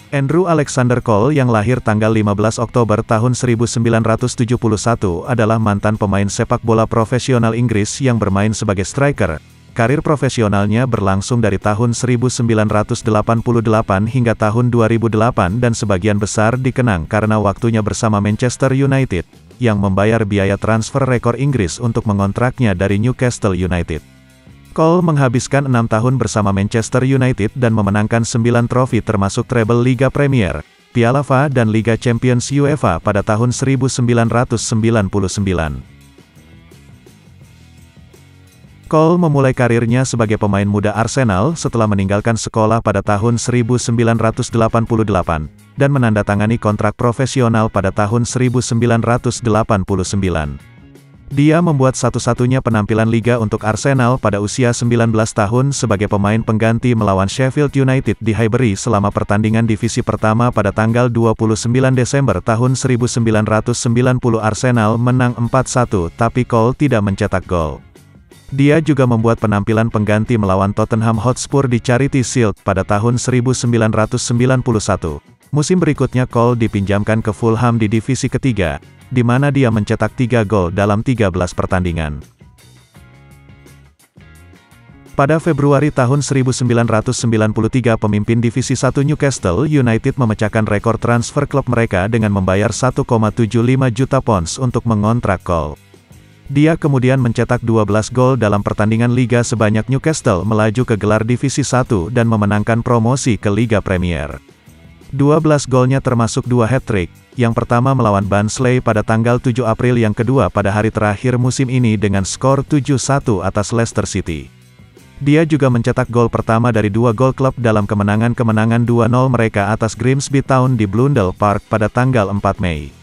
Andrew Alexander Cole yang lahir tanggal 15 Oktober tahun 1971 adalah mantan pemain sepak bola profesional Inggris yang bermain sebagai striker. Karir profesionalnya berlangsung dari tahun 1988 hingga tahun 2008 dan sebagian besar dikenang karena waktunya bersama Manchester United, yang membayar biaya transfer rekor Inggris untuk mengontraknya dari Newcastle United. Cole menghabiskan 6 tahun bersama Manchester United dan memenangkan 9 trofi termasuk treble Liga Premier, Piala FA dan Liga Champions UEFA pada tahun 1999. Cole memulai karirnya sebagai pemain muda Arsenal setelah meninggalkan sekolah pada tahun 1988, dan menandatangani kontrak profesional pada tahun 1989. Dia membuat satu-satunya penampilan liga untuk Arsenal pada usia 19 tahun sebagai pemain pengganti melawan Sheffield United di Highbury selama pertandingan divisi pertama pada tanggal 29 Desember tahun 1990. Arsenal menang 4-1 tapi Cole tidak mencetak gol. Dia juga membuat penampilan pengganti melawan Tottenham Hotspur di Charity Shield pada tahun 1991. Musim berikutnya Cole dipinjamkan ke Fulham di divisi ketiga, di mana dia mencetak 3 gol dalam 13 pertandingan. Pada Februari tahun 1993 pemimpin Divisi 1 Newcastle United memecahkan rekor transfer klub mereka dengan membayar 1,75 juta pounds untuk mengontrak Cole. Dia kemudian mencetak 12 gol dalam pertandingan liga sebanyak Newcastle melaju ke gelar Divisi 1 dan memenangkan promosi ke Liga Premier. 12 golnya termasuk 2 hat-trick, yang pertama melawan Barnsley pada tanggal 7 April, yang kedua pada hari terakhir musim ini dengan skor 7-1 atas Leicester City. Dia juga mencetak gol pertama dari 2 gol klub dalam kemenangan 2-0 mereka atas Grimsby Town di Blundell Park pada tanggal 4 Mei.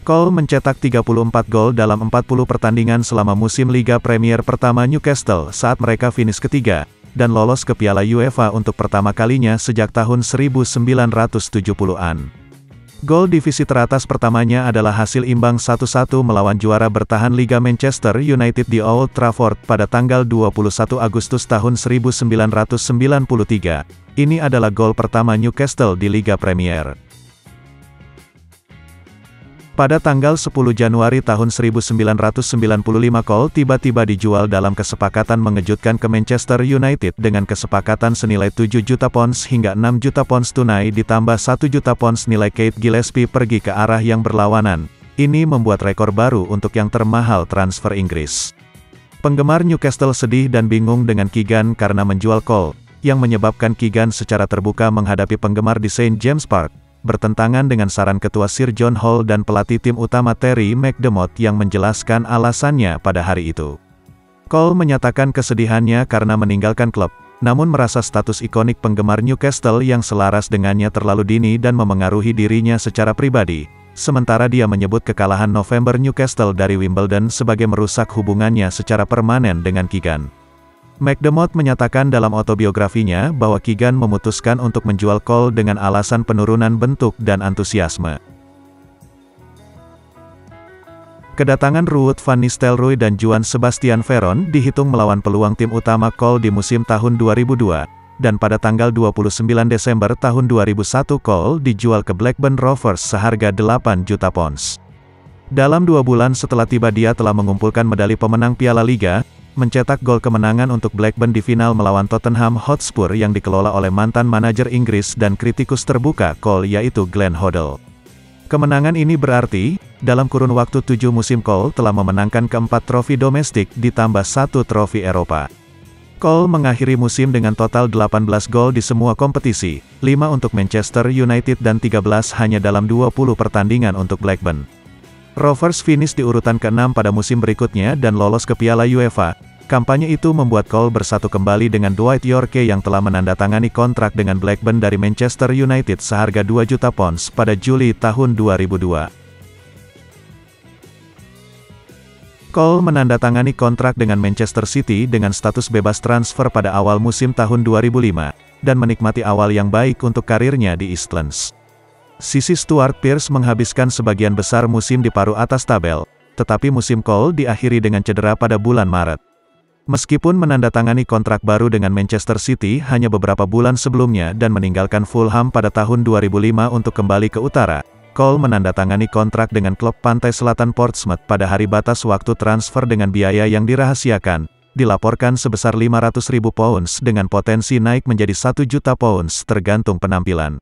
Cole mencetak 34 gol dalam 40 pertandingan selama musim Liga Premier pertama Newcastle saat mereka finish ketiga, dan lolos ke Piala UEFA untuk pertama kalinya sejak tahun 1970-an. Gol divisi teratas pertamanya adalah hasil imbang 1-1 melawan juara bertahan Liga Manchester United di Old Trafford pada tanggal 21 Agustus tahun 1993. Ini adalah gol pertama Newcastle di Liga Premier. Pada tanggal 10 Januari tahun 1995 Cole tiba-tiba dijual dalam kesepakatan mengejutkan ke Manchester United dengan kesepakatan senilai 7 juta pounds hingga 6 juta pounds tunai ditambah 1 juta pounds nilai Keith Gillespie pergi ke arah yang berlawanan. Ini membuat rekor baru untuk yang termahal transfer Inggris. Penggemar Newcastle sedih dan bingung dengan Keegan karena menjual Cole, yang menyebabkan Keegan secara terbuka menghadapi penggemar di St James Park, bertentangan dengan saran ketua Sir John Hall dan pelatih tim utama Terry McDermott yang menjelaskan alasannya pada hari itu. Cole menyatakan kesedihannya karena meninggalkan klub, namun merasa status ikonik penggemar Newcastle yang selaras dengannya terlalu dini dan memengaruhi dirinya secara pribadi, sementara dia menyebut kekalahan November Newcastle dari Wimbledon sebagai merusak hubungannya secara permanen dengan Keegan. McDermott menyatakan dalam autobiografinya bahwa Keegan memutuskan untuk menjual Cole dengan alasan penurunan bentuk dan antusiasme. Kedatangan Ruud van Nistelrooy dan Joan Sebastian Veron dihitung melawan peluang tim utama Cole di musim tahun 2002, dan pada tanggal 29 Desember tahun 2001 Cole dijual ke Blackburn Rovers seharga 8 juta pounds. Dalam 2 bulan setelah tiba dia telah mengumpulkan medali pemenang Piala Liga, mencetak gol kemenangan untuk Blackburn di final melawan Tottenham Hotspur yang dikelola oleh mantan manajer Inggris dan kritikus terbuka Cole yaitu Glenn Hoddle. Kemenangan ini berarti, dalam kurun waktu 7 musim Cole telah memenangkan keempat trofi domestik ditambah 1 trofi Eropa. Cole mengakhiri musim dengan total 18 gol di semua kompetisi, 5 untuk Manchester United dan 13 hanya dalam 20 pertandingan untuk Blackburn. Rovers finish di urutan ke-6 pada musim berikutnya dan lolos ke Piala UEFA. Kampanye itu membuat Cole bersatu kembali dengan Dwight Yorke yang telah menandatangani kontrak dengan Blackburn dari Manchester United seharga 2 juta pounds pada Juli tahun 2002. Cole menandatangani kontrak dengan Manchester City dengan status bebas transfer pada awal musim tahun 2005, dan menikmati awal yang baik untuk karirnya di Eastlands. Sisi Stuart Pearce menghabiskan sebagian besar musim di paruh atas tabel, tetapi musim Cole diakhiri dengan cedera pada bulan Maret. Meskipun menandatangani kontrak baru dengan Manchester City hanya beberapa bulan sebelumnya dan meninggalkan Fulham pada tahun 2005 untuk kembali ke utara, Cole menandatangani kontrak dengan klub pantai selatan Portsmouth pada hari batas waktu transfer dengan biaya yang dirahasiakan, dilaporkan sebesar £500.000 dengan potensi naik menjadi £1 juta tergantung penampilan.